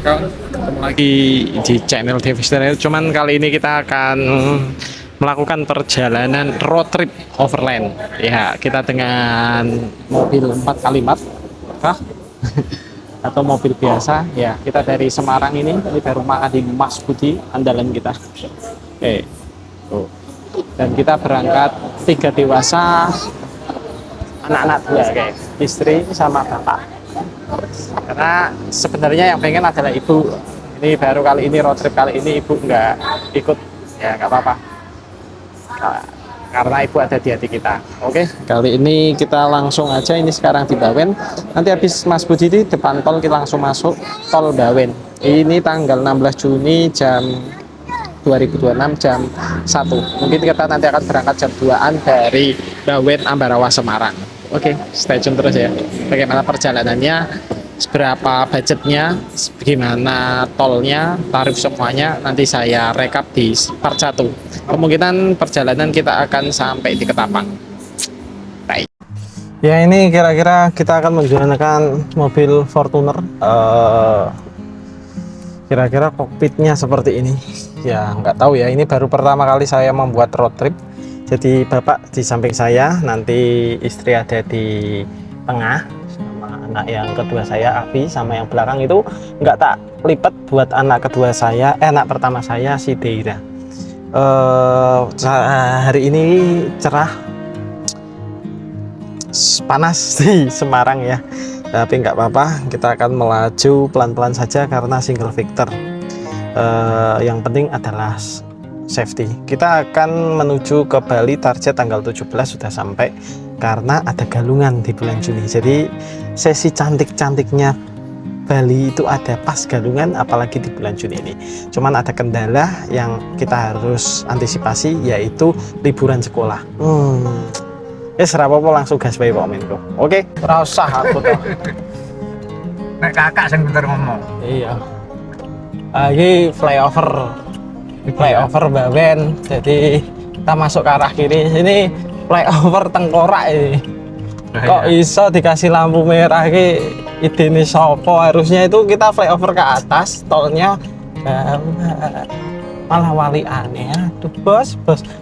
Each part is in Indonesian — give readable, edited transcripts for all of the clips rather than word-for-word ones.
Ketemu lagi di channel Devister. Cuman kali ini kita akan melakukan perjalanan road trip overland. Ya, kita dengan mobil 4x4 kah? Atau mobil biasa. Ya, kita dari Semarang ini dari rumah Adi Mas Budi, andalan kita. Oke. Tuh. Dan kita berangkat 3 dewasa, anak-anak 2 guys, istri sama bapak. Karena sebenarnya yang pengen adalah ibu. Ini baru kali ini road trip kali ini ibu nggak ikut, ya nggak apa-apa. Karena ibu ada di hati kita. Oke, kali ini kita langsung aja. Ini sekarang di Bawen. Nanti habis Mas Budi di depan tol kita langsung masuk tol Bawen. Ini tanggal 16 Juni jam 2026 jam 1. Mungkin kita nanti akan berangkat jam 2-an dari Bawen Ambarawa Semarang. Oke, stay tune terus ya. Bagaimana perjalanannya, berapa budgetnya, bagaimana tolnya, tarif semuanya, nanti saya rekap di part 1. Kemungkinan perjalanan kita akan sampai di Ketapang. Baik. Ya, ini kira-kira kita akan menggunakan mobil Fortuner. Kira-kira kokpitnya seperti ini. Ya, nggak tahu ya. Ini baru pertama kali saya membuat road trip. Jadi bapak di samping saya, nanti istri ada di tengah, sama anak yang kedua saya Avi, sama yang belakang itu nggak tak lipat buat anak kedua saya, anak pertama saya si Deira. Hari ini cerah, panas di Semarang ya, tapi nggak apa-apa, kita akan melaju pelan-pelan saja karena single victor. Yang penting adalah safety. Kita akan menuju ke Bali, target tanggal 17 sudah sampai karena ada galungan di bulan Juni. Jadi sesi cantik-cantiknya Bali itu ada pas galungan, apalagi di bulan Juni ini. Cuman ada kendala yang kita harus antisipasi, yaitu liburan sekolah. Apa langsung gas bae Pak Menko. Oke, ora usah aku tuh. Nek kakak sing bener ngomong. Iya. Lagi flyover Bawen, jadi kita masuk ke arah kiri. Ini flyover Tengkorak ini. Kok iso dikasih lampu merah ki idene sopo? Harusnya itu kita flyover ke atas tolnya, malah wali aneh. Aduh bos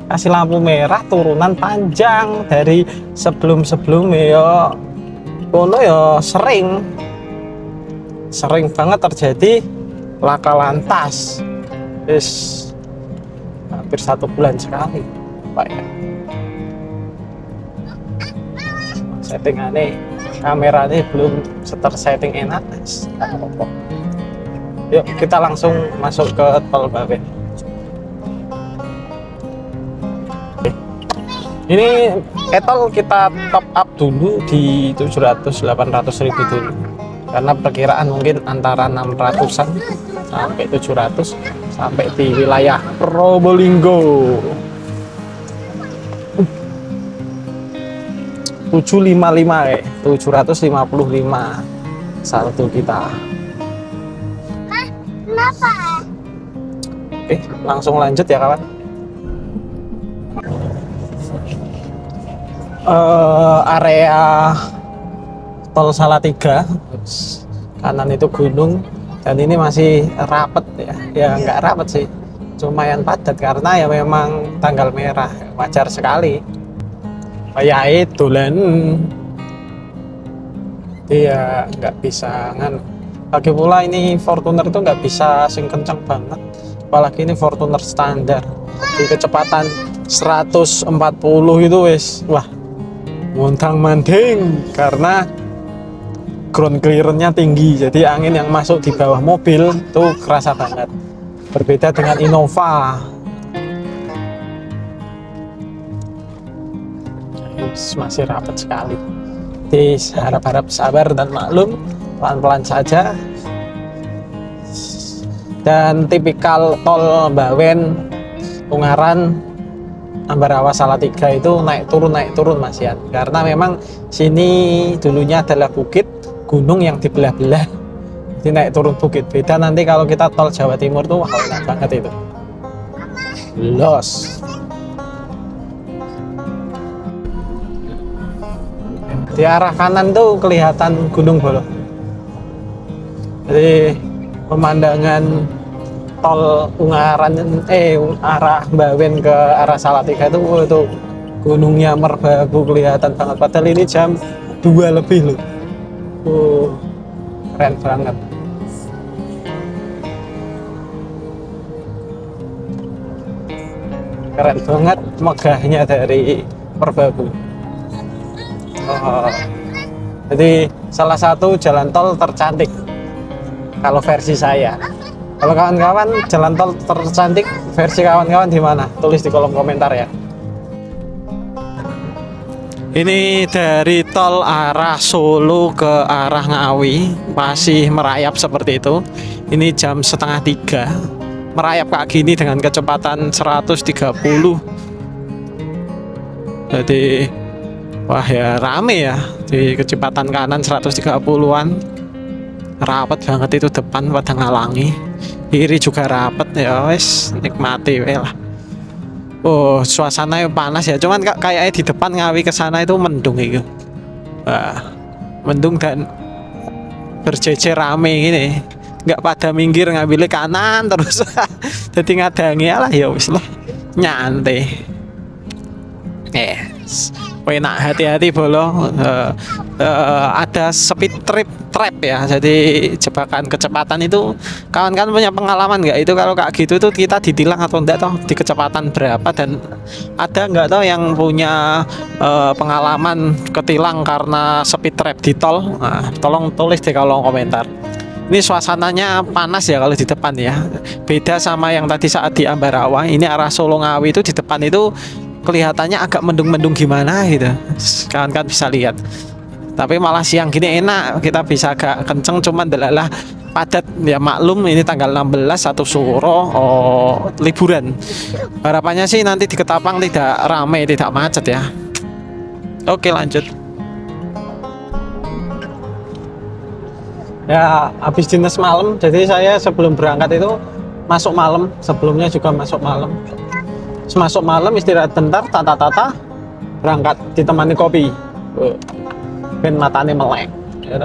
kasih lampu merah turunan panjang dari sebelum-sebelumnya yo. Kono yo sering banget terjadi laka lantas. Hampir 1 bulan sekali Pak ya. Settingannya kameranya belum setting enak. Yuk kita langsung masuk ke tol Bawen. Ini etol kita top up dulu di 700-800 ribu dulu, karena perkiraan mungkin antara 600-an sampai 700 sampai di wilayah Probolinggo. 755 saldo kita. Kenapa? Oke, langsung lanjut ya kawan. Area tol Salatiga, kanan itu gunung, dan ini masih rapet ya nggak rapet sih, lumayan padat karena ya memang tanggal merah, wajar sekali. Ya itu dolan dia nggak bisa lagi pula ini Fortuner itu nggak bisa sing kenceng banget, apalagi ini Fortuner standar di kecepatan 140 itu wis wah montang manding, karena ground clearance-nya tinggi, jadi angin yang masuk di bawah mobil itu kerasa banget. Berbeda dengan Innova, masih rapat sekali. Jadi harap-harap sabar dan maklum, pelan-pelan saja. Dan tipikal tol Bawen Ungaran Ambarawa Salatiga itu naik turun Mas Yan, karena memang sini dulunya adalah bukit gunung yang dibelah-belah, jadi naik turun bukit. Beda nanti kalau kita tol Jawa Timur tuh wah enak banget itu. Los di arah kanan tuh kelihatan Gunung Bolo, jadi pemandangan tol Ungaran arah Bawen ke arah Salatiga itu gunungnya Merbabu kelihatan banget, padahal ini jam 2 lebih loh. Keren banget. Keren banget megahnya dari Merbabu. Jadi salah satu jalan tol tercantik kalau versi saya. Kalau kawan-kawan jalan tol tercantik versi kawan-kawan di mana? Tulis di kolom komentar ya. Ini dari tol arah Solo ke arah Ngawi masih merayap seperti itu. Ini jam setengah 3, merayap kayak gini dengan kecepatan 130. Jadi wah ya rame ya, di kecepatan kanan 130-an. Rapet banget itu, depan pada ngalangi, kiri juga rapet ya, wes nikmati we lah. Oh, suasananya panas ya, cuman kayaknya di depan Ngawi ke sana itu mendung itu. Wah, mendung dan berjejer rame gini. Nggak pada minggir ngambilnya kanan terus. Jadi ngadangi lah ya wis lah. Nyantai. Enak, hati-hati bolo. Ada speed trap ya, jadi jebakan kecepatan itu. Kawan-kawan punya pengalaman nggak itu kalau kayak gitu tuh kita ditilang atau enggak toh, di kecepatan berapa, dan ada nggak toh yang punya pengalaman ketilang karena speed trap di tol? Nah, tolong tulis di kolom komentar. Ini suasananya panas ya kalau di depan ya, beda sama yang tadi saat di Ambarawa. Ini arah Solo Ngawi itu di depan itu kelihatannya agak mendung-mendung gimana gitu, kawan-kawan bisa lihat. Tapi malah siang gini enak, kita bisa agak kenceng, cuman delalah padat ya, maklum ini tanggal 16 satu Suro, liburan. Harapannya sih nanti di Ketapang tidak ramai, tidak macet ya. Oke, lanjut. Ya habis dinas malam, jadi saya sebelum berangkat itu masuk malam, sebelumnya juga masuk malam. Masuk malam istirahat bentar, tata-tata, berangkat ditemani kopi. Ben matane melek. Ya,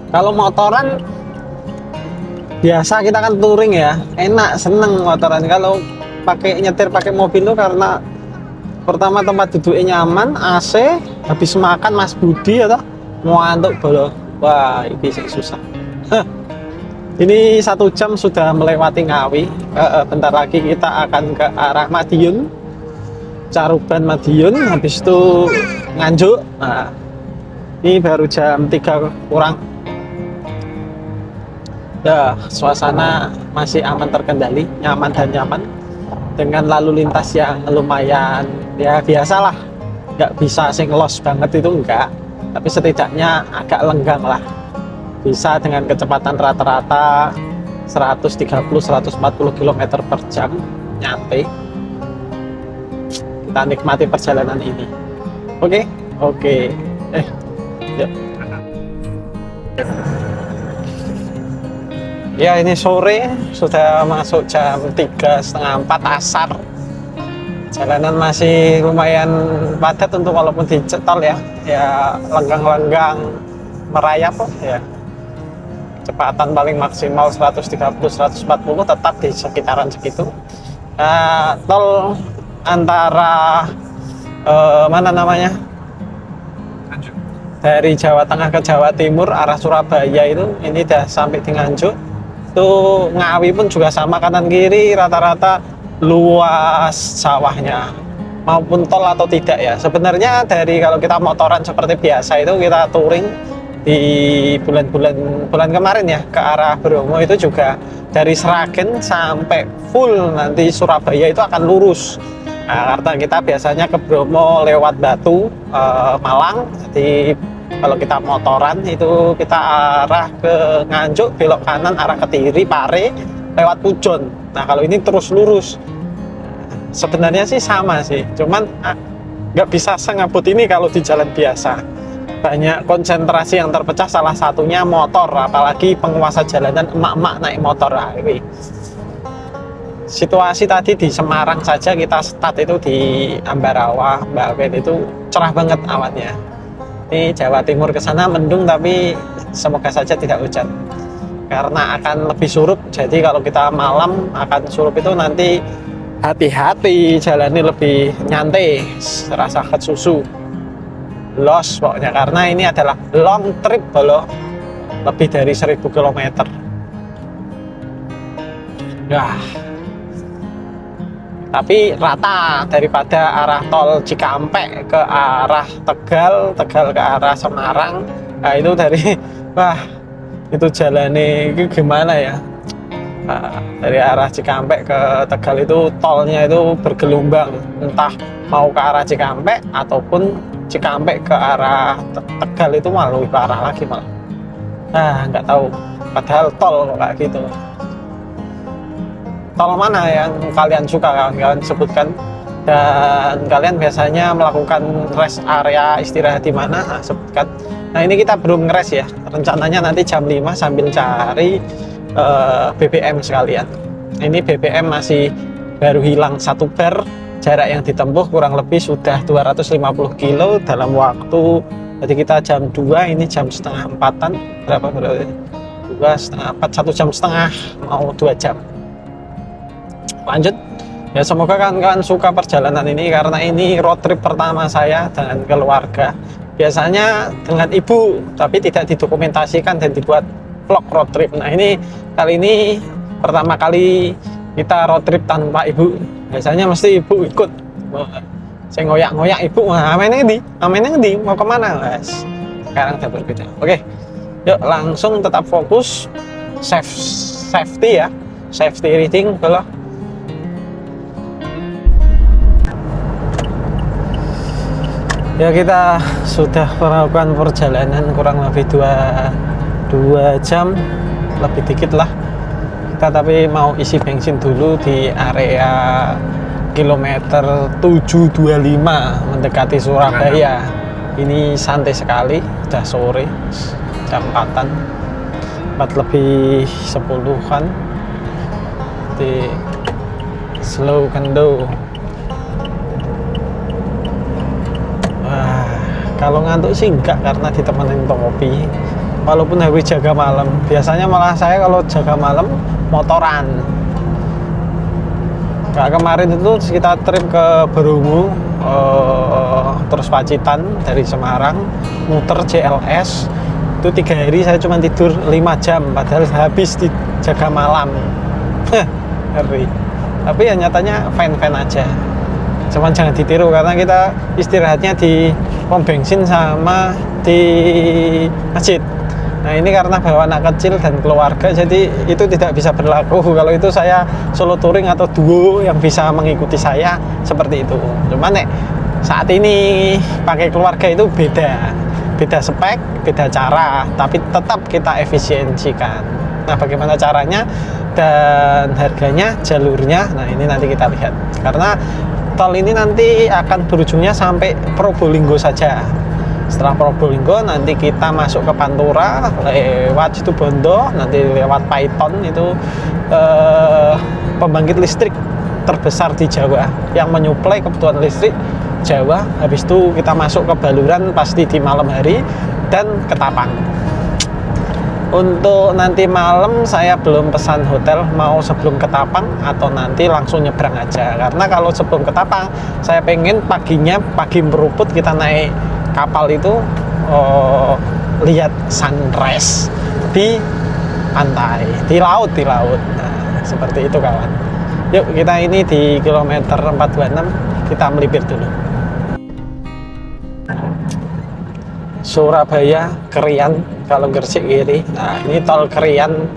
kalau motoran biasa kita kan touring ya, enak, seneng motoran. Kalau pakai nyetir pakai mobil tuh karena pertama tempat duduknya nyaman, AC, habis makan Mas Budi ya toh, mau ngantuk bolo. Wah, ini sih susah. Ini 1 jam sudah melewati Ngawi. Bentar lagi kita akan ke arah Madiun, Caruban Madiun, habis itu Nganjuk. Nah, ini baru jam 3 kurang. Ya, suasana masih aman, terkendali, nyaman dan nyaman, dengan lalu lintas yang lumayan ya biasalah. Nggak bisa sing los banget itu enggak, tapi setidaknya agak lenggang lah. Bisa dengan kecepatan rata-rata 130-140 km per jam, nyantai. Kita nikmati perjalanan ini. Oke. Yuk. Ya, ini sore, sudah masuk jam 3:30 asar. Jalanan masih lumayan padat untuk walaupun di tol ya. Ya lenggang-lenggang merayap ya. Kecepatan paling maksimal 130-140, tetap di sekitaran segitu. Tol antara mana namanya, dari Jawa Tengah ke Jawa Timur arah Surabaya itu, ini udah sampai di Nganjuk. Tuh Ngawi pun juga sama, kanan kiri rata-rata luas sawahnya, maupun tol atau tidak ya. Sebenarnya dari kalau kita motoran seperti biasa itu, kita touring di bulan kemarin ya ke arah Bromo, itu juga dari Sragen sampai full nanti Surabaya itu akan lurus. Nah, karena kita biasanya ke Bromo lewat Batu, Malang, jadi kalau kita motoran itu kita arah ke Nganjuk, belok kanan arah Kediri, Pare, lewat Pujon. Nah, kalau ini terus lurus. Sebenarnya sih sama sih, cuman nggak bisa sengebut ini kalau di jalan biasa. Banyak konsentrasi yang terpecah, salah satunya motor, apalagi penguasa jalanan emak-emak naik motor. Situasi tadi di Semarang saja kita start itu di Ambarawa, Bawen itu cerah banget awannya. Ini Jawa Timur ke sana mendung, tapi semoga saja tidak hujan. karena akan lebih surut. Jadi kalau kita malam akan surut itu nanti hati-hati, jalani lebih nyantai, serasa ket susu los pokoknya, karena ini adalah long trip loh, lebih dari 1000 km. Wah, tapi rata daripada arah tol Cikampek ke arah Tegal, Tegal ke arah Semarang. Nah itu dari wah itu jalannya itu gimana ya, dari arah Cikampek ke Tegal itu tolnya itu bergelombang, entah mau ke arah Cikampek ataupun Cikampek ke arah Tegal itu malah lebih parah lagi malah. Nggak tahu, padahal tol kok kayak gitu. Tol mana yang kalian suka, kawan-kawan sebutkan, dan kalian biasanya melakukan rest area istirahat di mana? Sebutkan. Nah ini kita belum ngeres ya, rencananya nanti jam 5 sambil cari BBM sekalian. Ini BBM masih baru hilang 1 bar, jarak yang ditempuh kurang lebih sudah 250 kilo dalam waktu, jadi kita jam 2, ini jam setengah 4-an, berapa 2 setengah 4, 1 jam setengah mau 2 jam. Lanjut ya, semoga kawan-kawan suka perjalanan ini, karena ini road trip pertama saya dengan keluarga. Biasanya dengan ibu, tapi tidak didokumentasikan dan dibuat vlog road trip. Nah ini kali ini pertama kali kita road trip tanpa ibu. Biasanya mesti ibu ikut, saya ngoyak-ngoyak ibu, amennya di mau kemana guys. Sekarang udah berbeda. Oke, yuk langsung tetap fokus, safety ya, safety reading kalau. Ya kita sudah melakukan perjalanan kurang lebih 2 jam lebih dikit lah kita, tapi mau isi bensin dulu di area kilometer 725 mendekati Surabaya. Ini santai sekali, udah sore jam 4-an, 4 lebih 10-an. Di slow kendo. Kalau ngantuk sih enggak, karena ditemenin topi. Walaupun harus jaga malam, biasanya malah saya kalau jaga malam motoran. Kayak kemarin itu kita trip ke Berungu, terus Pacitan dari Semarang, muter JLS. Itu 3 hari saya cuma tidur 5 jam, padahal habis di jaga malam. Ngeri. Tapi ya nyatanya fine-fine aja. Cuman jangan ditiru, karena kita istirahatnya di pom bensin sama di masjid. Nah ini karena bawa anak kecil dan keluarga, jadi itu tidak bisa berlaku. Kalau itu saya solo touring atau duo yang bisa mengikuti saya seperti itu. Cuman saat ini pakai keluarga itu beda spek, beda cara, tapi tetap kita efisiensikan. Nah bagaimana caranya dan harganya, jalurnya, nah ini nanti kita lihat. Karena tol ini nanti akan berujungnya sampai Probolinggo saja. Setelah Probolinggo nanti kita masuk ke Pantura, lewat Situbondo, nanti lewat Paiton, itu pembangkit listrik terbesar di Jawa yang menyuplai kebutuhan listrik Jawa. Habis itu kita masuk ke Baluran pasti di malam hari, dan Ketapang. Untuk nanti malam saya belum pesan hotel, mau sebelum Ketapang atau nanti langsung nyebrang aja. Karena kalau sebelum Ketapang saya pengen paginya, pagi meruput kita naik kapal itu, lihat sunrise di pantai, di laut. Nah, seperti itu kawan. Yuk kita ini di kilometer 426, kita melipir dulu. Surabaya, Krian, kalau Gresik kiri. Nah ini tol Krian,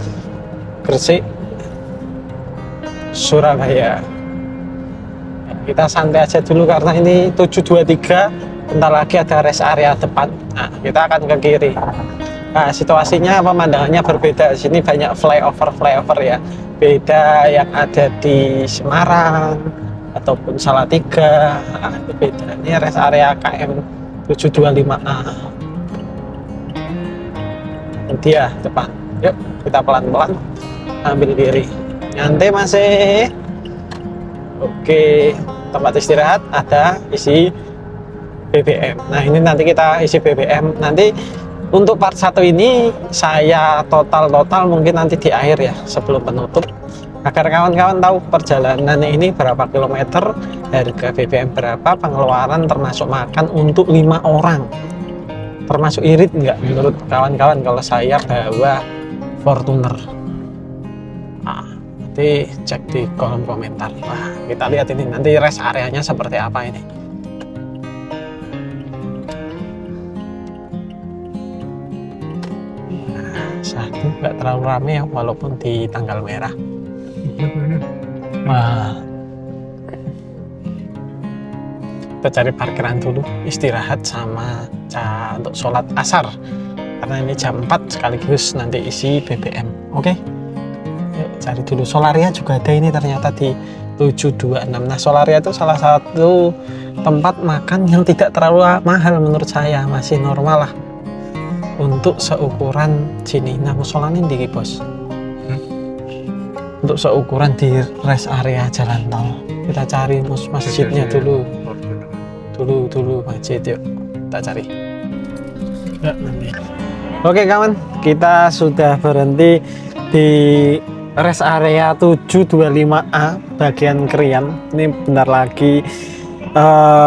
Gresik, Surabaya. Kita santai aja dulu karena ini 723, bentar lagi ada rest area depan. Nah kita akan ke kiri. Nah situasinya, pemandangannya berbeda. Di sini banyak flyover ya. Beda yang ada di Semarang ataupun Salatiga. Nah, itu beda. Ini rest area KM 725A. Dia depan. Yuk kita pelan-pelan ambil kiri, nyantai masih. Oke, tempat istirahat ada, isi BBM. Nah ini nanti kita isi BBM, nanti Untuk part 1 ini saya total mungkin nanti di akhir ya sebelum penutup, agar kawan-kawan tahu perjalanan ini berapa kilometer, harga BBM berapa, pengeluaran termasuk makan untuk 5 orang. Termasuk irit nggak menurut kawan-kawan kalau saya bawa Fortuner? Nah, nanti cek di kolom komentar. Nah, kita lihat ini nanti rest areanya seperti apa ini. Satu nggak terlalu rame ya walaupun di tanggal merah. Wah, kita cari parkiran dulu, istirahat sama untuk sholat asar karena ini jam 4 sekaligus nanti isi BBM. Oke, yuk cari dulu. Solaria juga ada ini ternyata di 726. Nah, Solaria itu salah satu tempat makan yang tidak terlalu mahal menurut saya, masih normal lah untuk seukuran sini. Nah, musolanya di bos. Untuk seukuran di rest area jalan tol. Kita cari masjidnya dulu. Dulu masjid, yuk kita cari. Ya, nanti. Oke kawan, kita sudah berhenti di rest area 725A bagian Krian. Ini bentar lagi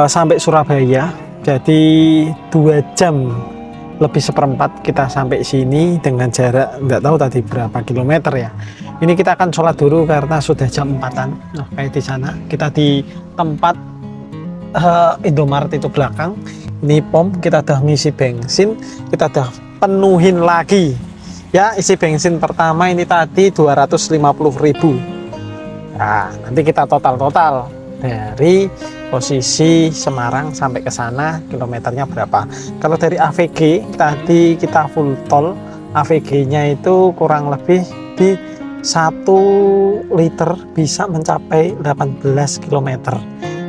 sampai Surabaya. Jadi 2 jam lebih seperempat kita sampai sini dengan jarak nggak tahu tadi berapa kilometer ya. Ini kita akan sholat dulu karena sudah jam 4-an. Nah, kayak di sana kita di tempat Indomaret itu belakang. Ini pom, kita udah ngisi bensin, kita udah penuhin lagi ya. Isi bensin pertama ini tadi 250.000. Nah, nanti kita total dari posisi Semarang sampai ke sana kilometernya berapa. Kalau dari AVG tadi kita full tol, AVG-nya itu kurang lebih di 1 liter bisa mencapai 18 km.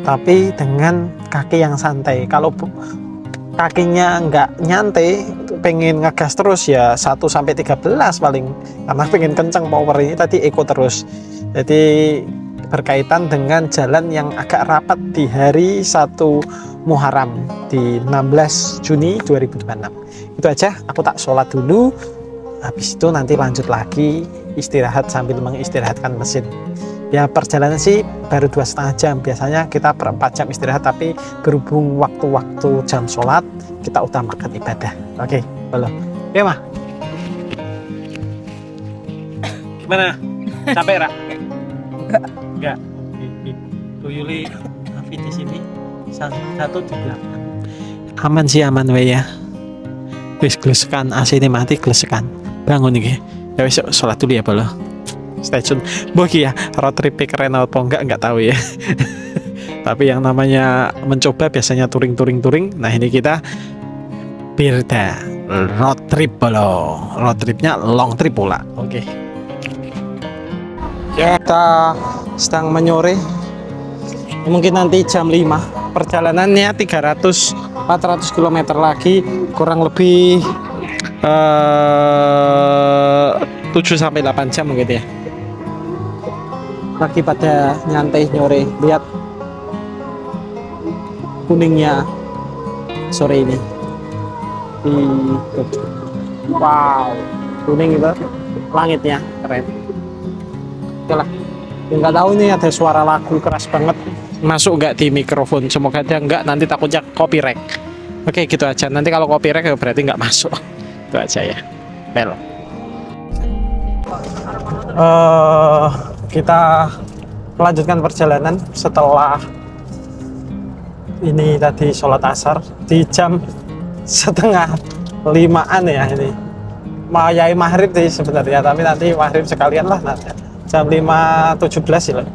Tapi dengan kaki yang santai. Kalau kakinya nggak nyantai, pengen ngegas terus ya 1-13 paling, karena pengen kenceng power ini tadi eco terus. Jadi berkaitan dengan jalan yang agak rapat di hari 1 Muharram di 16 Juni 2026. Itu aja, aku tak sholat dulu, habis itu nanti lanjut lagi istirahat sambil mengistirahatkan mesin. Ya, perjalanan sih baru 2,5 jam, biasanya kita 4 jam istirahat, tapi berhubung waktu-waktu jam sholat kita utamakan ibadah. Oke, belum? Oke mah, gimana? Capek Ra? Enggak. Tuyuli Hafi di sini, satu di belakang. Aman sih, aman we ya. Wis glesekan, AC ini mati glesekan. Bangun nih, ya wis sholat dulu ya bolo. Stay tune. Boh ya, road trip keren atau enggak tahu ya. Tapi yang namanya mencoba biasanya touring. Nah, ini kita Birda road trip bolo. Road tripnya long trip pula. Oke. Ya, kita sedang menyore. Mungkin nanti jam 5. Perjalanannya 400 km lagi, kurang lebih 7-8 jam gitu ya. Lagi pada nyantai nyore, lihat kuningnya sore ini. Wow, kuning itu langitnya keren. Oke lah, nggak tahu ini ada suara lagu keras banget masuk nggak di mikrofon, semoga aja nggak, nanti takutnya copyright. Oke, gitu aja, nanti kalau copyright ya berarti nggak masuk. Itu aja ya. Bel. Kita melanjutkan perjalanan setelah ini tadi sholat asar di jam 4:30-an ya. Ini mayai maghrib sih sebenarnya, tapi nanti maghrib sekalian lah nanti. Jam 5:17 ya,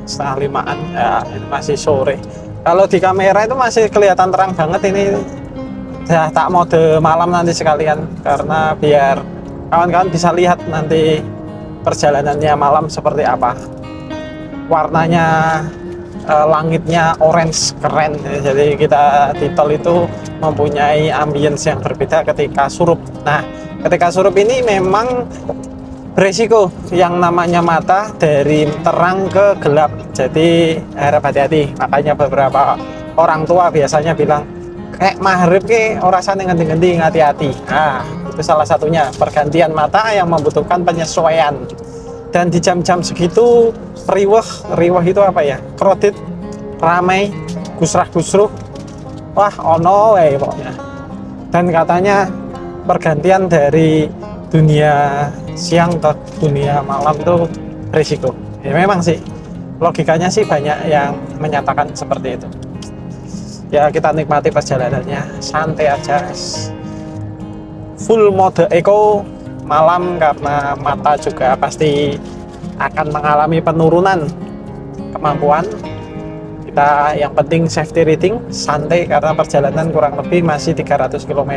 4:30-an ya, ini masih sore. Kalau di kamera itu masih kelihatan terang banget. Ini ya tak mode malam nanti sekalian, karena biar kawan-kawan bisa lihat nanti perjalanannya malam seperti apa. Warnanya langitnya orange keren. Jadi kita di tol itu mempunyai ambience yang berbeda ketika surup. Nah, ketika surup ini memang beresiko yang namanya mata dari terang ke gelap. Jadi harap hati-hati. Makanya beberapa orang tua biasanya bilang, kayak maghrib ki ora sane ngendi-ngendi, hati-hati. Nah, itu salah satunya pergantian mata yang membutuhkan penyesuaian. Dan di jam-jam segitu riweh itu apa ya? Crowded, ramai, gusrah-gusruh. Wah, ono wae pokoknya. Dan katanya pergantian dari dunia siang ke dunia malam itu risiko. Ya memang sih. Logikanya sih banyak yang menyatakan seperti itu. Ya kita nikmati perjalanannya, santai aja. Full mode eco malam karena mata juga pasti akan mengalami penurunan kemampuan. Kita yang penting safety rating, santai karena perjalanan kurang lebih masih 300 km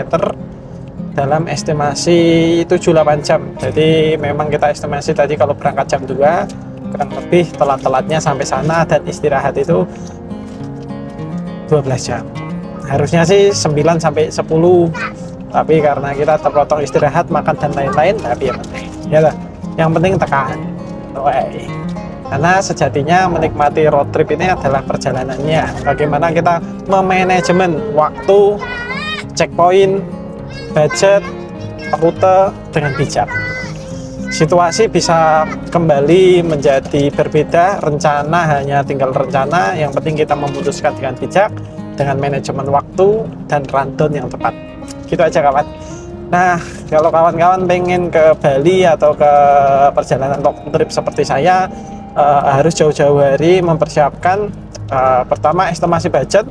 dalam estimasi 7-8 jam. Jadi memang kita estimasi tadi kalau berangkat jam 2 kurang lebih telat-telatnya sampai sana dan istirahat itu 12 jam. Harusnya sih 9 sampai 10, tapi karena kita terpotong istirahat, makan dan lain-lain, tapi yang penting ya lah. Yang penting tekan. Karena sejatinya menikmati road trip ini adalah perjalanannya. Bagaimana kita memanajemen waktu, checkpoint, budget, rute dengan bijak. Situasi bisa kembali menjadi berbeda, rencana hanya tinggal rencana, yang penting kita memutuskan dengan bijak, dengan manajemen waktu dan rundown yang tepat. Gitu aja kawan. Nah, kalau kawan-kawan pengen ke Bali atau ke perjalanan road trip seperti saya, harus jauh-jauh hari mempersiapkan, pertama estimasi budget,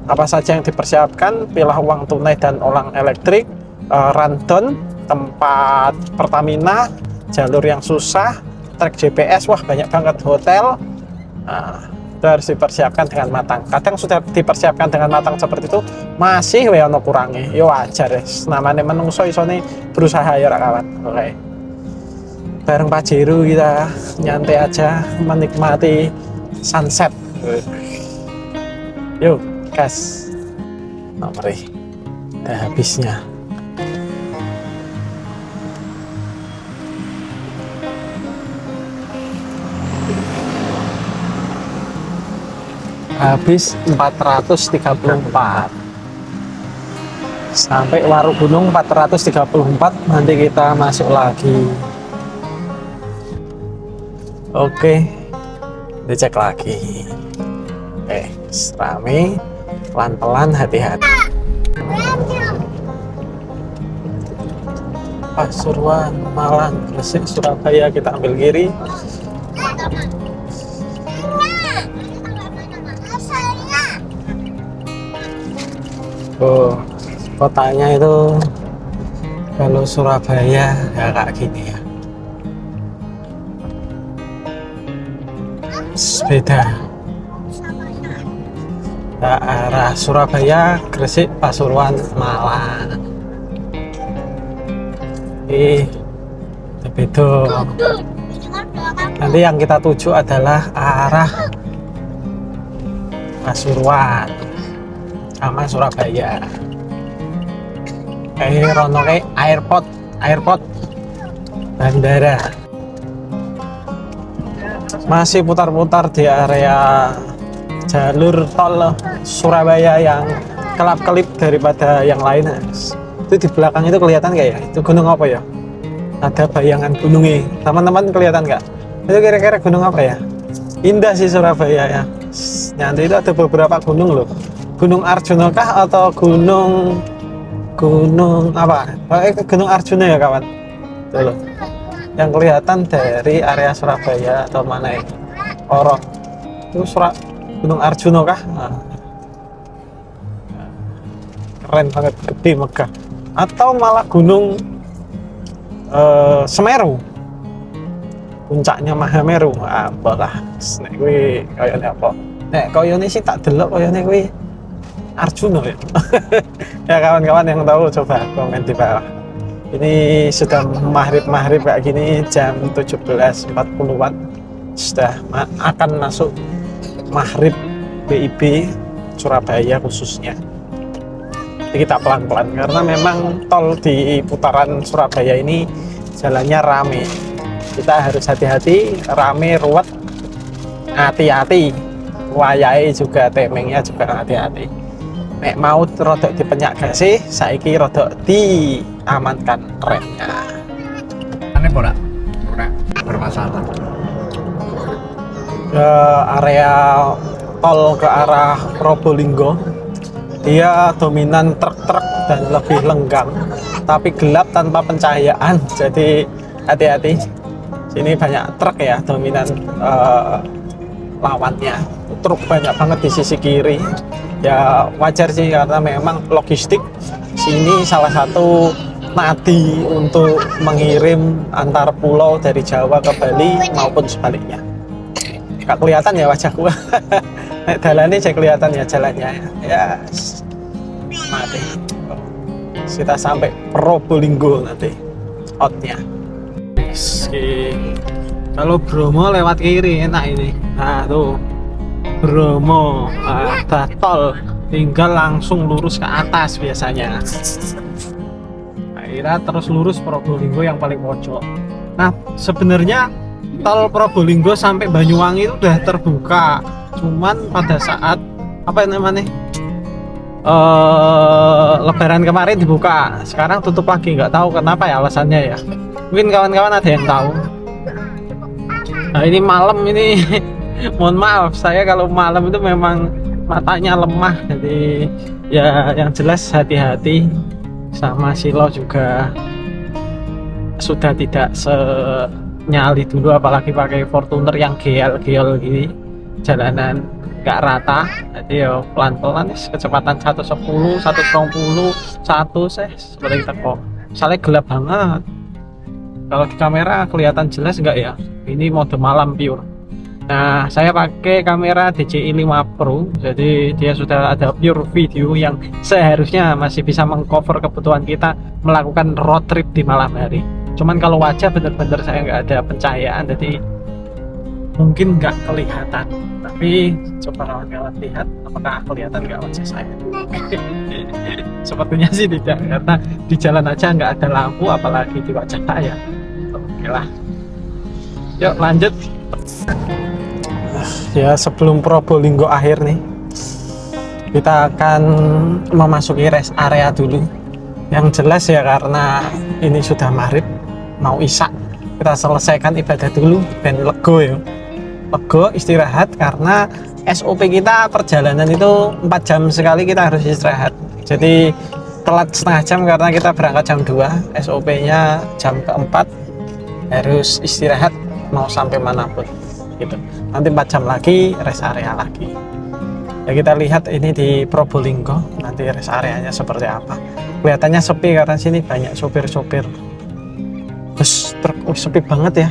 apa saja yang dipersiapkan, pilah uang tunai dan uang elektrik, rundown, tempat Pertamina, jalur yang susah, trek GPS, wah banyak banget, hotel. Itu harus dipersiapkan dengan matang. Kadang sudah dipersiapkan dengan matang seperti itu masih ono kurangnya, ya wajar ya, namanya menungso isone berusaha ya kawan. Oke, bareng Pak Jeru kita nyantai aja menikmati sunset. Yuk gas, mari udah habisnya. Habis 434 sampai Waru Gunung 434, nanti kita masuk lagi. Oke, dicek lagi. Rame, pelan-pelan, hati-hati. Pasuruan, Malang, Gresik, Surabaya kita ambil kiri. Oh, kotanya itu kalau Surabaya ya kayak gini ya, beda. Daerah Surabaya, Gresik, Pasuruan, Malang. Beda. Nanti yang kita tuju adalah arah Pasuruan sama Surabaya. Rono airport bandara. Masih putar-putar di area jalur tol Surabaya yang kelap-kelip daripada yang lain. Itu di belakang itu kelihatan nggak ya? Itu gunung apa ya? Ada bayangan gunungnya. Teman-teman kelihatan nggak? Itu kira-kira gunung apa ya? Indah sih Surabaya ya. Nanti itu ada beberapa gunung loh. Gunung Arjuna kah atau gunung apa? Gunung Arjuna ya kawan. Tuh loh. Yang kelihatan dari area Surabaya atau mana ya? Orok. Itu Gunung Arjuna kah? Nah. Keren banget, gede, megah. Atau malah Gunung Semeru. Puncaknya Mahameru. Apalah. Nek kuwi kayane apa? Nek koyone sih tak delok koyone kuwi Arjuna ya. Ya kawan-kawan yang tahu coba komen di bawah. Ini sudah maghrib kayak gini, jam 17.40-an sudah akan masuk maghrib BIP Surabaya khususnya. Jadi kita pelan-pelan karena memang tol di putaran Surabaya ini jalannya rame. Kita harus hati-hati, rame, ruwet, hati-hati. Wayai juga, temengnya juga hati-hati. nek mau rodok dipenyak gasih, saiki rodok diamankan remnya. Aneh ora? Ora bermasalah. Ke area tol ke arah Probolinggo, dia dominan truk-truk dan lebih lenggang, tapi gelap tanpa pencahayaan. Jadi hati-hati. Sini banyak truk ya, dominan lawannya. Truk banyak banget di sisi kiri. Ya wajar sih karena memang logistik sini salah satu nadi untuk mengirim antar pulau dari Jawa ke Bali maupun sebaliknya. Gak kelihatan ya wajahku. Nek dalan ini kelihatan ya jalannya ya. Mati. Kita sampai Probolinggo nanti outnya. Kalau Bromo lewat kiri enak ini. Nah tuh Bromo ada tol, tinggal langsung lurus ke atas biasanya. Akhirnya terus lurus Probolinggo yang paling pojok. Nah sebenarnya tol Probolinggo sampai Banyuwangi itu udah terbuka, cuman pada saat apa namanya Lebaran kemarin dibuka, sekarang tutup lagi, nggak tahu kenapa ya alasannya ya. Mungkin kawan-kawan ada yang tahu. Nah ini malam ini mohon maaf saya kalau malam itu memang matanya lemah, jadi ya yang jelas hati-hati. Sama Silo juga sudah tidak nyali dulu, apalagi pakai Fortuner yang geol gini, jalanan gak rata, jadi ya pelan-pelan kecepatan 110, 120, 1 seperti teko. Soalnya gelap banget. Kalau di kamera kelihatan jelas enggak ya? Ini mode malam pure. Nah, saya pakai kamera DJI 5 Pro, jadi dia sudah ada pure video yang seharusnya masih bisa mengcover kebutuhan kita melakukan road trip di malam hari. Cuman kalau wajah bener-bener saya nggak ada pencahayaan, jadi mungkin nggak kelihatan. Tapi coba kawan-kawan lihat apakah kelihatan nggak wajah saya. Sepertinya sih tidak, karena di jalan aja nggak ada lampu, apalagi di wajah saya. Oke lah, yuk lanjut. Ya sebelum Probolinggo akhir nih, kita akan memasuki rest area dulu. Yang jelas ya karena ini sudah maghrib, mau isya, kita selesaikan ibadah dulu dan lego ya, lego istirahat, karena SOP kita perjalanan itu 4 jam sekali kita harus istirahat. Jadi telat setengah jam karena kita berangkat jam 2, SOP nya jam keempat harus istirahat mau sampai manapun gitu. Nanti 4 jam lagi rest area lagi ya. Kita lihat ini di Probolinggo nanti rest areanya seperti apa. Kelihatannya sepi karena sini banyak sopir-sopir. Terus truk sepi banget ya,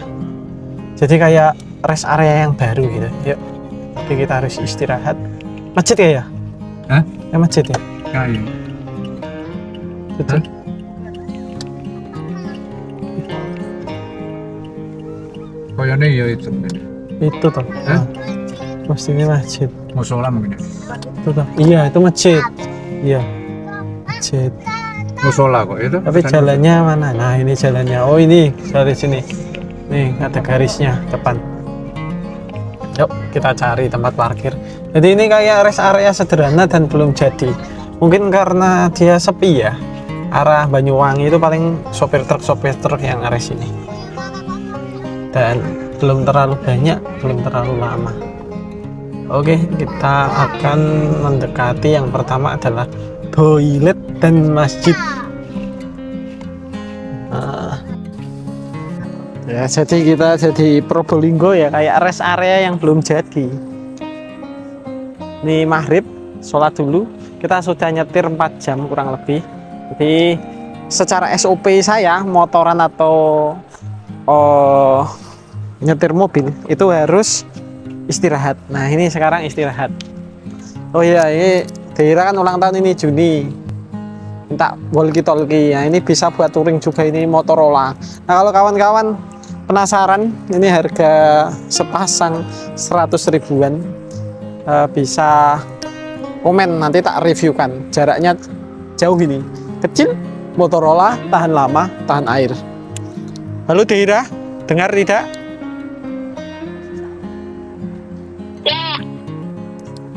jadi kayak rest area yang baru gitu. Yuk, tapi kita harus istirahat. Masjid ya? Hah? Ya masjid ya? Kayu. Betul. Koyone ya itu. Itu toh. Hah? Mestinya masjid. Musola mungkin. Itu toh. Iya, itu masjid. Iya. Masjid. Musola kok itu. Tapi jalannya mana? Nah, ini jalannya. Oh, ini dari sini. Nih, ada garisnya depan. Yuk, kita cari tempat parkir. Jadi ini kayak rest area sederhana dan belum jadi. Mungkin karena dia sepi ya. Arah Banyuwangi itu paling sopir truk yang arah sini. Dan belum terlalu banyak, belum terlalu lama. Oke, kita akan mendekati yang pertama adalah toilet dan masjid. Ya, jadi kita jadi Probolinggo ya, kayak rest area yang belum jadi. Ini maghrib, sholat dulu. Kita sudah nyetir 4 jam kurang lebih. Jadi secara SOP saya motoran atau nyetir mobil itu harus istirahat. Nah ini sekarang istirahat. Oh iya, ini daerah kan ulang tahun ini Juni, minta walkie-talkie. Nah ini bisa buat touring juga, ini Motorola. Nah kalau kawan-kawan penasaran, ini harga sepasang 100 ribuan, bisa komen nanti tak reviewkan. Jaraknya jauh ini, kecil, Motorola, tahan lama, tahan air. Halo Deira, dengar tidak?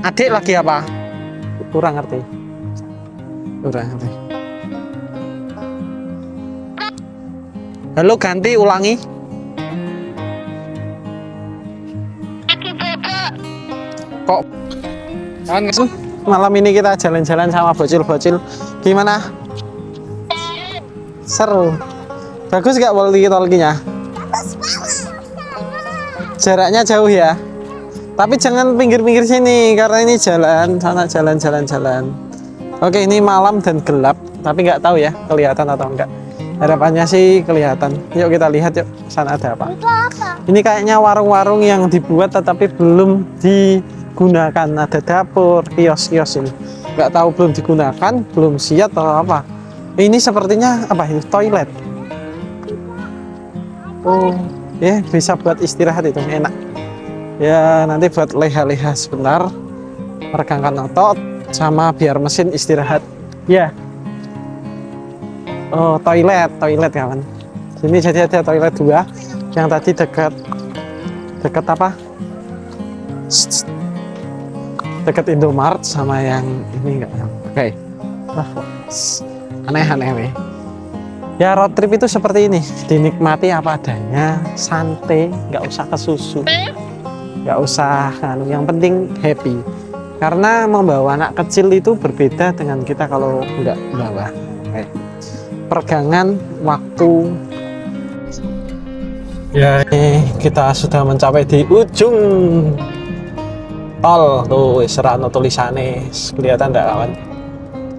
Adik lagi apa? Kurang ngerti. Udah. Halo, ganti ulangi. Kok kawan malam ini kita jalan-jalan sama bocil-bocil, gimana? Seru. Bagus gak walkie-talkie-nya? Jaraknya jauh ya. Tapi jangan pinggir-pinggir sini karena ini jalan sana, jalan. Oke, ini malam dan gelap, tapi nggak tahu ya kelihatan atau enggak. Harapannya sih kelihatan. Yuk kita lihat yuk, sana ada apa. Ini kayaknya warung-warung yang dibuat tetapi belum digunakan. Ada dapur, kios-kios ini. Nggak tahu belum digunakan, belum siap atau apa. Ini sepertinya apa ini? Toilet. Oh, ya bisa buat istirahat itu enak. Ya nanti buat leha-leha sebentar, meregangkan otot, sama biar mesin istirahat. Ya. Oh toilet kawan. Sini jadi ada toilet 2, yang tadi dekat apa? Dekat Indomaret sama yang ini enggak. Oke. Aneh-aneh nih. Ya road trip itu seperti ini, dinikmati apa adanya, santai, nggak usah kesusu. Nggak usah yang penting happy, karena membawa anak kecil itu berbeda dengan kita kalau nggak bawa. Pergangan waktu ya, kita sudah mencapai di ujung tol tuh, serano tulisannya kelihatan nggak kawan?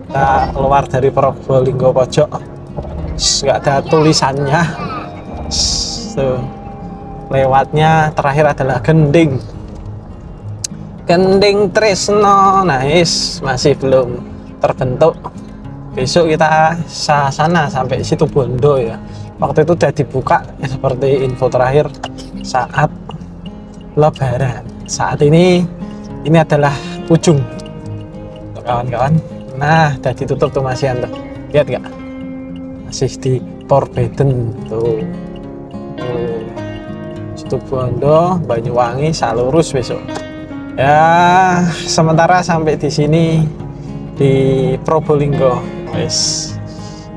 Kita keluar dari Probolinggo pojok, nggak ada tulisannya tuh. Lewatnya terakhir adalah Gending Tresno. Nice, masih belum terbentuk. Besok kita sana sampai situ Bondo ya. Waktu itu udah dibuka ya, seperti info terakhir saat Lebaran. Saat ini adalah ujung tuh, kawan-kawan. Nah, udah ditutup tuh masih tuh. Lihat nggak? Masih di Porbeden tuh. Bondo, Banyuwangi, salurus besok. Ya, sementara sampai di sini di Probolinggo, wes.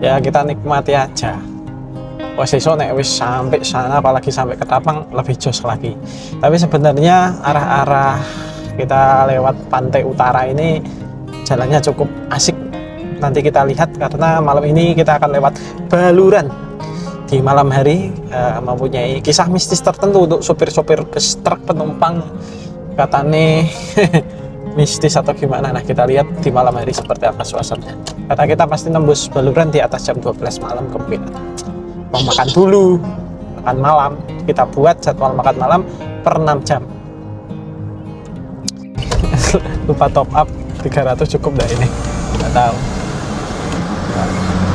Ya kita nikmati aja. Besok nek wis sampai sana, apalagi sampai Ketapang lebih jos lagi. Tapi sebenarnya arah-arah kita lewat pantai utara ini jalannya cukup asik. Nanti kita lihat karena malam ini kita akan lewat Baluran. Di malam hari mempunyai kisah mistis tertentu untuk sopir-sopir bus truk penumpang, katanya mistis atau gimana. Nah kita lihat di malam hari seperti apa suasananya. Kata kita pasti nembus Baluran di atas jam 12 malam kemungkinan. Mau makan dulu, makan malam, kita buat jadwal makan malam per 6 jam. Lupa top up 300 cukup dah ini, nggak tahu.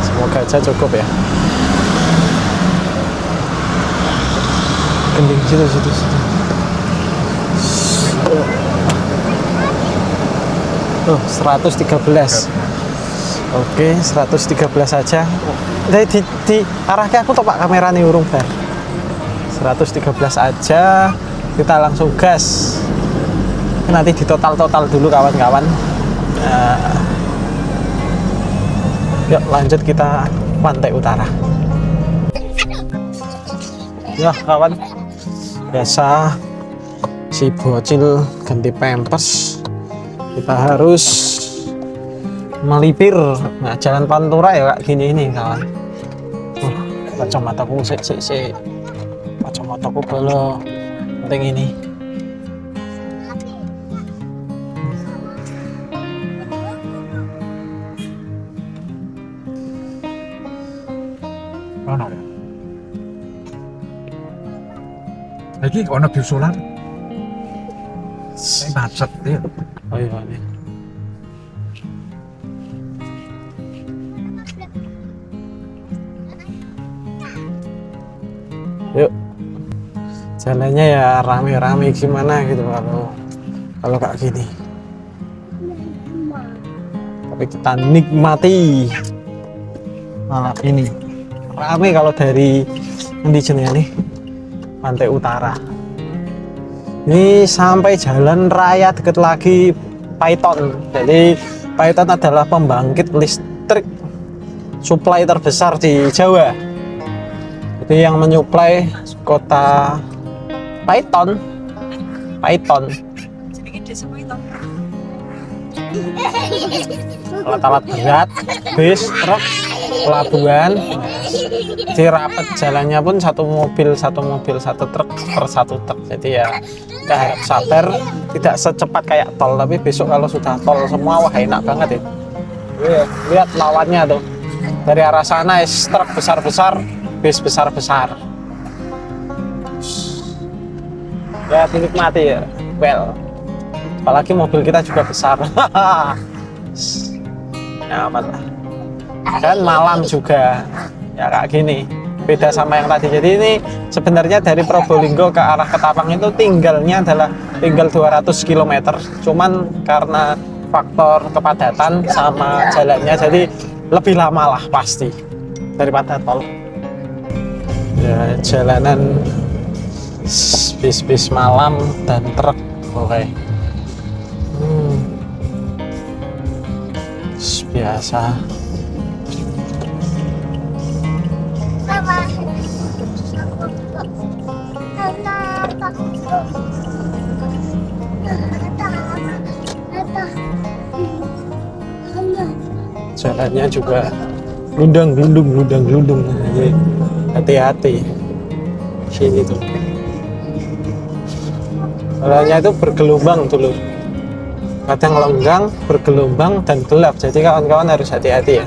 Semoga aja cukup ya. Gending situ. Oh, 113. Oke, 113 aja. Di arahnya aku topak kamera nih urung bar. 113 aja. Kita langsung gas. Nanti di total dulu kawan-kawan. Yuk lanjut kita pantai utara. Ya kawan, biasa si bocil ganti pampers, kita harus melipir. Nah jalan pantura ya kayak gini ini kawan. Kacamataku sik kacamataku belo penting ini. Mana ya? Lagi ono view solar. Macet ya. Oh iya ini. Yuk. Jalannya ya rame-rame gimana gitu kalau kayak gini. Tapi kita nikmati malam ini. Rame kalau dari di sini nih. Pantai Utara. Ini sampai jalan raya deket lagi Python. Jadi Python adalah pembangkit listrik supply terbesar di Jawa. Jadi yang menyuplai kota Paiton. Alat-alat berat, bis, truk, pelabuhan. Jadi rapet jalannya pun satu mobil satu truk per satu truk. Jadi ya kita harap sabar, tidak secepat kayak tol, tapi besok kalau sudah tol semua wah enak banget ya. Lihat lawannya tuh. Dari arah sana truk besar-besar, bis besar-besar. Ya dinikmati ya. Well, apalagi mobil kita juga besar. Nyaman lah. Dan malam juga ya kayak gini, beda sama yang tadi. Jadi ini sebenarnya dari Probolinggo ke arah Ketapang itu tinggal 200 km, cuman karena faktor kepadatan sama jalannya jadi lebih lama lah pasti daripada tol. Ya, jalanan bis-bis malam dan truk. Oke. Biasa. Jalannya juga gelundung. Jadi hati-hati. Sini tuh. Jalannya itu bergelombang dulu. Kadang lenggang, bergelombang, dan gelap. Jadi kawan-kawan harus hati-hati ya.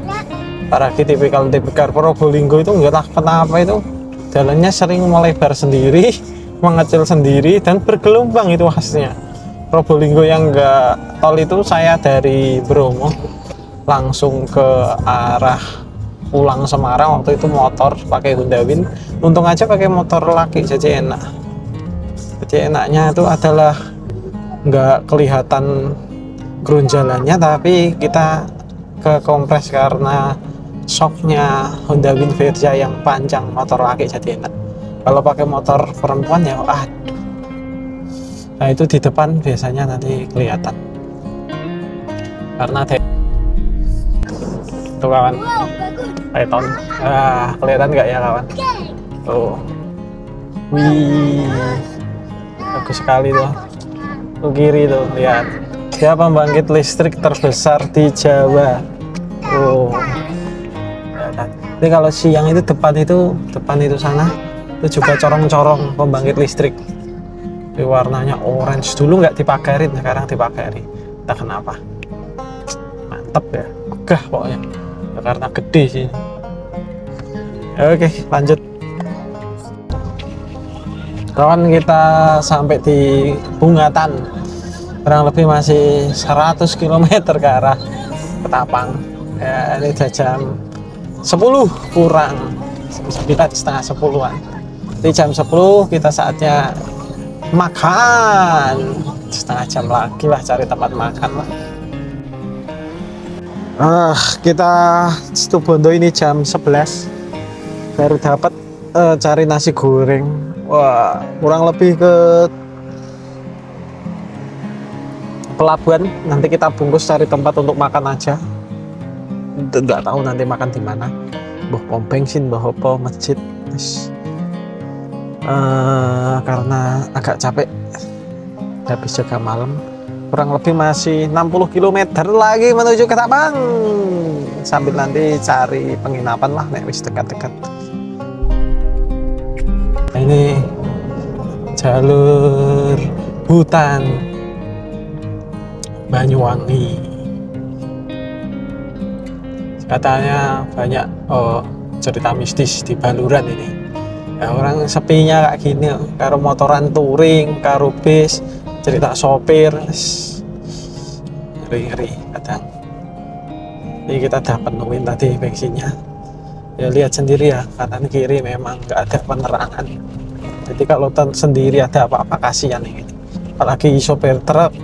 Apalagi tipikal Probolinggo itu enggak kenapa itu jalannya sering melebar sendiri, mengecil sendiri, dan bergelombang itu khasnya. Probolinggo yang enggak tol itu saya dari Bromo langsung ke arah pulang Semarang, waktu itu motor pakai Honda Win. Untung aja pakai motor laki jadi enak. Jadi enaknya itu adalah nggak kelihatan ground jalannya, tapi kita ke kompres karena shocknya Honda Win Verja yang panjang, motor laki jadi enak. Kalau pakai motor perempuan ya aduh. Nah itu di depan biasanya nanti kelihatan karena tuh kawan Paiton. Kelihatan nggak ya kawan? Oh, wih, bagus sekali tuh. Tuh kiri tuh, lihat. Dia pembangkit listrik terbesar di Jawa. Oh, jadi kalau siang itu depan itu sana itu juga corong-corong pembangkit listrik. Ini warnanya orange, dulu nggak dipagarin, sekarang dipagari. Entah kenapa. Mantep ya, megah pokoknya. Ya, karena gede sih. Oke, lanjut. Kawan, kita sampai di Bungatan. Kurang lebih masih 100 km ke arah Ketapang. Ya, ini udah jam 10 kurang 9:30-10-an. Di jam 10 kita saatnya makan. Setengah jam lagi lah cari tempat makan lah. Kita Situbondo ini jam 11 baru dapat cari nasi goreng. Wah, kurang lebih ke pelabuhan. Nanti kita bungkus cari tempat untuk makan aja. Nggak tahu nanti makan di mana. Mbah pom bensin, mbah apa masjid. Karena agak capek habis jaga malam. Kurang lebih masih 60 km lagi menuju Ketapang. Sambil nanti cari penginapan lah nek wis dekat-dekat. Nah, ini jalur hutan Banyuwangi. Katanya banyak cerita mistis di Baluran ini. Ya, orang sepinya kayak gini, karo motoran touring, karo bis, cerita sopir, ngeri-ngeri kadang. Jadi kita udah penuhin tadi bensinnya. Ya lihat sendiri ya, kanan kiri memang nggak ada penerangan. Jadi kalau sendiri ada apa-apa kasihan ini. Apalagi sopir truk,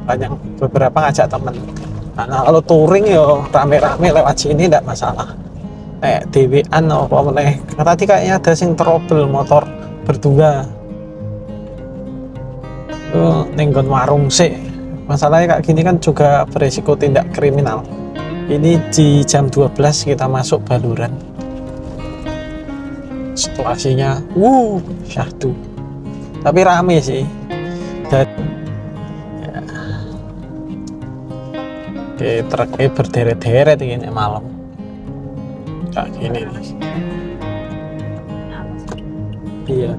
banyak beberapa ngajak temen. Nah, kalau touring yo rame-rame lewat sini tidak masalah. Dewean apa meneh. Tadi kayaknya ada sing trouble motor berdua. Nenggon warung sih. Masalahnya kayak gini kan juga beresiko tindak kriminal. Ini di jam 12 kita masuk Baluran. Situasinya syahdu. Tapi rame sih. Dan ya, truknya berderet-deret ini malam. Kayak gini nih. Iya.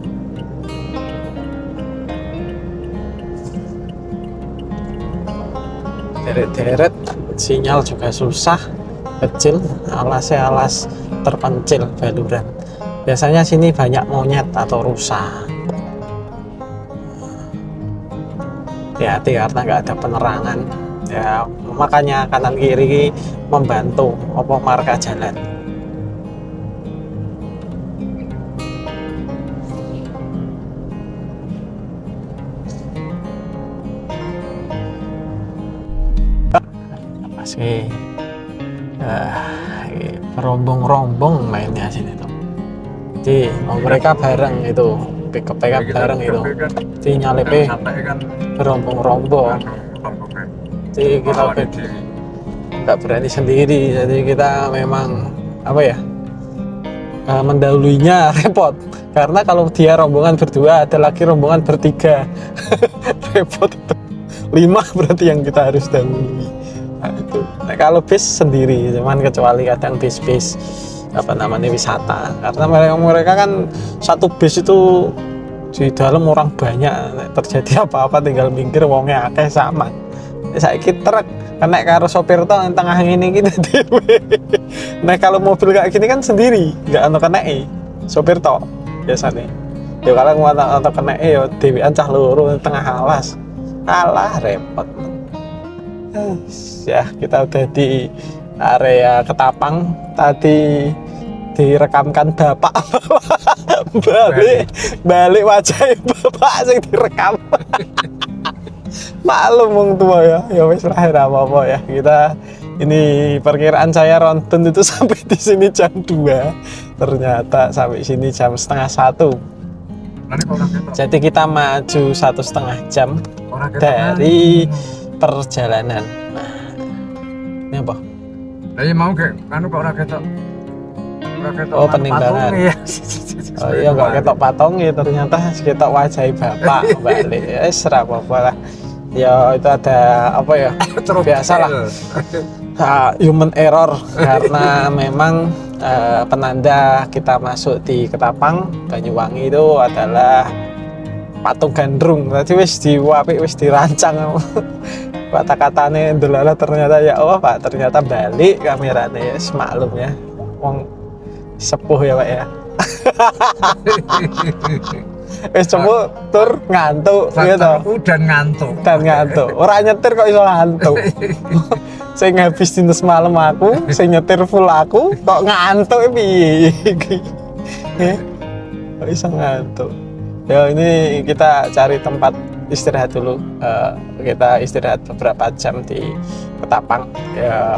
Deret-deret, sinyal juga susah, kecil, alasnya alas terpencil Baluran. Biasanya sini banyak monyet atau rusa. Hati-hati karena nggak ada penerangan. Ya makanya kanan kiri membantu apa marka jalan. Masih rombong-rombong mainnya sini tuh. Jadi mereka bareng itu, pick up bareng itu. Jadi nyalepe berombong-rombong. Jadi kita nggak berani sendiri. Jadi kita memang apa ya, mendahuluinya repot. Karena kalau dia rombongan berdua, ada lagi rombongan bertiga. Repot itu. 5 berarti yang kita harus dahului. Nah, kalau bis sendiri, cuman kecuali kadang bis-bis apa namanya wisata, karena mereka kan satu bis itu di dalam orang banyak, terjadi apa-apa tinggal minggir wongnya akeh sama. Saya truk kena karo sopir toh yang tengah ini kita dewe. Nah kalau mobil kayak gini kan sendiri, nggak ono kena sopir toh biasanya. Ya kalau mau kena ya dewean cah loro tengah alas, alah repot. Ya kita udah di area Ketapang, tadi direkamkan bapak balik wajah bapak sing direkam. Maklum wong tua ya wis lah apa-apa ya. Kita ini perkiraan saya ronton itu sampai di sini jam 2, ternyata sampai sini jam setengah 1. Jadi kita maju 1,5 jam dari perjalanan. Nah, ini apa? Lah mau kayak anu kok ora ketok. Oh, penimbangan. Oh iya nggak ketok patung ya, ternyata ketok wajah bapak balik. Ya serah apa lah. Ya itu ada apa ya? Biasalah. Human error karena memang penanda kita masuk di Ketapang Banyuwangi itu adalah patung gandrung. Tadi wis diwapik, wis dirancang. Kata-katanya delala ternyata ya Allah Pak, ternyata balik kameranya ya, maklum ya. Wong sepuh ya Pak ya. Wis coba tur ngantuk gitu. Dan ngantuk. Ora nyetir kok iso ngantuk. Sing habis dintes malam aku, sing nyetir full aku kok ngantuk piye iki. Kok iso ngantuk. Ya ini kita cari tempat istirahat dulu. Kita istirahat beberapa jam di Ketapang ya,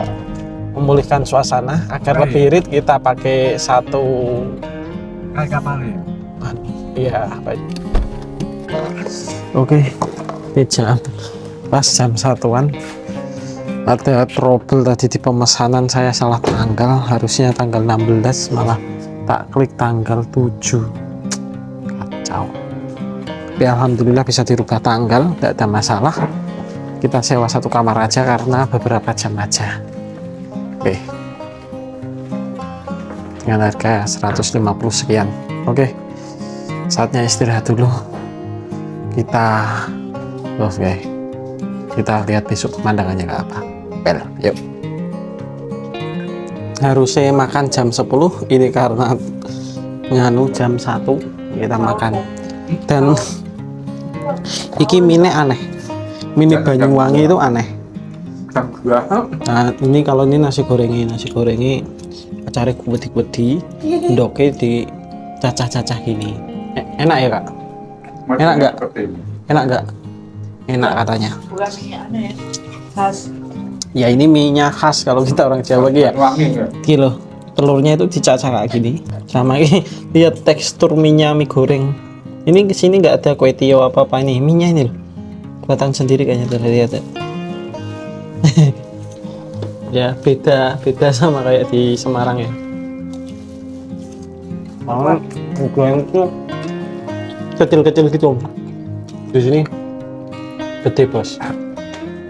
memulihkan suasana agar lebih irit. Kita pakai satu kapal ya. Iya, baik. Oke, pas jam 1-an ada trouble tadi di pemesanan. Saya salah tanggal, harusnya tanggal 16 malah tak klik tanggal 7. Kacau. Tapi alhamdulillah bisa dirubah tanggal, tidak ada masalah. Kita sewa satu kamar aja karena beberapa jam aja. Oke, dengan harga 150 sekian. Oke, saatnya istirahat dulu. Kita lihat besok pemandangannya nggak apa. Bel, yuk. Harusnya makan jam 10, ini karena nganu jam 1 kita makan. Dan iki mie aneh, mie Banyuwangi itu aneh. Nah ini kalau ini nasi gorengnya cari gede-gede, ndoke di cacah-cacah gini. Enak ya Kak? Enak nggak? Enak nggak? Enak katanya. Bukan mie aneh, khas. Ya ini mie-nya khas kalau kita orang Jawa ya. Kilo telurnya itu dicacah kayak gini. Sama ini lihat tekstur mie-nya mie goreng. Ini kesini nggak ada kue tio apa-apa, ini mie-nya ini loh. Buatan sendiri kayaknya, tuh lihat ya. Ya beda sama kayak di Semarang ya. Karena goreng itu kecil-kecil gitu. Di sini gede bos,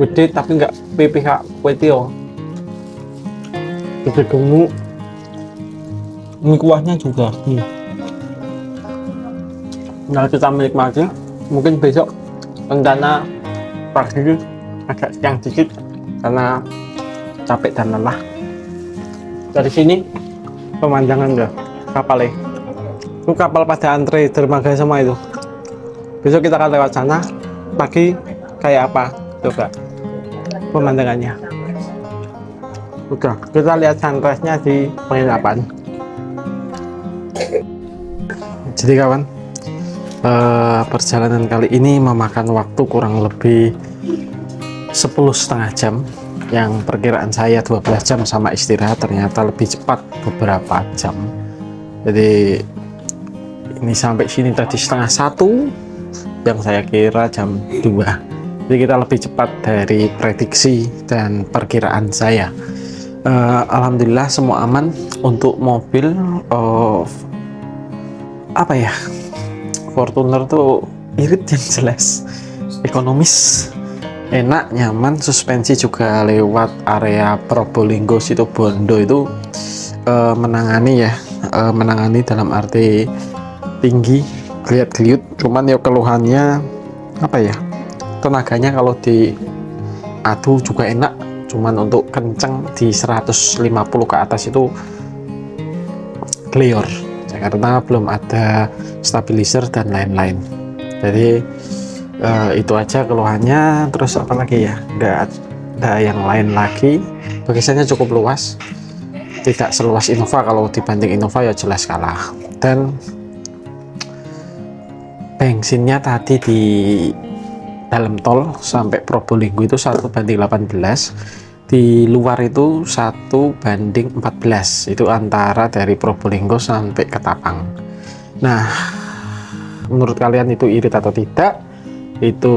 gede tapi nggak pipih kak kue tio. Gede gemuk. Ini kuahnya juga. Nah kita menikmati. Mungkin besok rencana pagi agak siang dikit karena capek dan lelah. Dari sini pemandangan udah kapalnya. Itu kapal pada antre dermaga semua itu. Besok kita akan lewat sana. Pagi kayak apa? Coba pemandangannya. Udah, kita lihat sunrise-nya di penginapan. Jadi kawan, perjalanan kali ini memakan waktu kurang lebih 10,5 jam. Yang perkiraan saya 12 jam sama istirahat, ternyata lebih cepat beberapa jam. Jadi ini sampai sini tadi 12:30, yang saya kira jam 2. Jadi kita lebih cepat dari prediksi dan perkiraan saya. Alhamdulillah semua aman. Untuk mobil apa ya, Fortuner tuh irit yang jelas, ekonomis, enak, nyaman, suspensi juga lewat area Probolinggo situ Bondo itu menangani ya, menangani dalam arti tinggi, geliat-geliut. Cuman ya keluhannya apa ya, tenaganya kalau diadu juga enak, cuman untuk kenceng di 150 ke atas itu gelior ya, karena belum ada stabilizer dan lain-lain. Jadi itu aja keluhannya. Terus apa lagi ya, nggak ada yang lain lagi. Bagasinya cukup luas, tidak seluas Innova. Kalau dibanding Innova ya jelas kalah. Dan bensinnya tadi di dalam tol sampai Probolinggo itu 1:18, di luar itu 1:14. Itu antara dari Probolinggo sampai Ketapang. Nah, menurut kalian itu irit atau tidak? Itu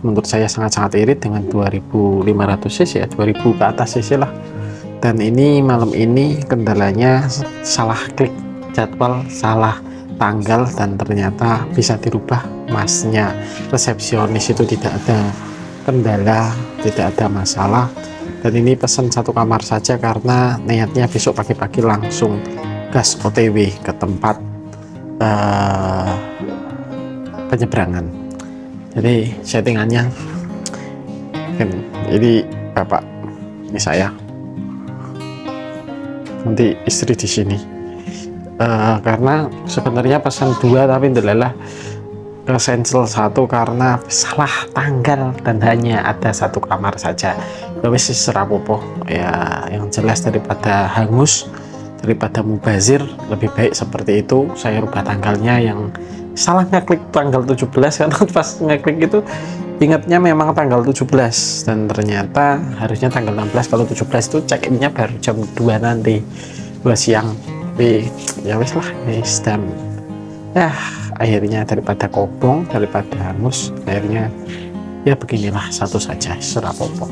menurut saya sangat-sangat irit dengan 2500 cc ya, 2000 ke atas cc lah. Dan ini malam ini kendalanya salah klik jadwal, salah tanggal, dan ternyata bisa dirubah. Masnya resepsionis itu tidak ada kendala, tidak ada masalah. Dan ini pesan 1 kamar saja karena niatnya besok pagi-pagi langsung gas OTW ke tempat penyeberangan. Jadi settingannya jadi bapak ini saya, nanti istri di sini. Karena sebenarnya pesan 2 tapi ndelalah ke cancel 1 karena salah tanggal dan hanya ada 1 kamar saja. Wis serapopo ya, yang jelas daripada hangus, daripada mubazir, lebih baik seperti itu. Saya rubah tanggalnya, yang salah ngeklik tanggal 17 karena pas ngeklik itu ingatnya memang tanggal 17 dan ternyata harusnya tanggal 16. Kalau 17 itu check-innya baru jam 2 nanti, 2 siang. Tapi ya wis lah, wis. Dan ya akhirnya daripada kobong, daripada hangus, akhirnya ya beginilah, satu saja, serapopo,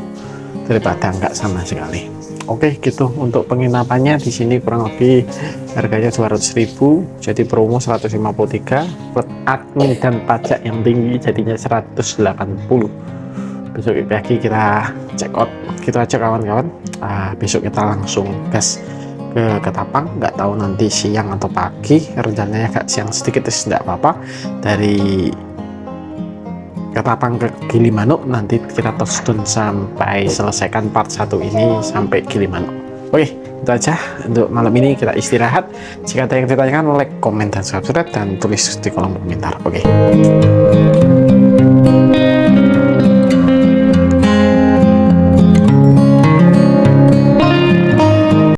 daripada enggak sama sekali. Oke, gitu untuk penginapannya di sini kurang lebih harganya 200.000, jadi promo 153 plus admin dan pajak yang tinggi jadinya 180. Besok pagi kita check out gitu aja kawan-kawan. Besok kita langsung gas ke Ketapang, nggak tahu nanti siang atau pagi, rencananya agak siang sedikit, tidak apa-apa. Dari Ketapang ke Gilimanuk, nanti kita touchdown sampai selesaikan part 1 ini sampai Gilimanuk. Oke, itu aja untuk malam ini, kita istirahat. Jika ada yang ditanyakan, like, komen, dan subscribe, dan tulis di kolom komentar. Oke.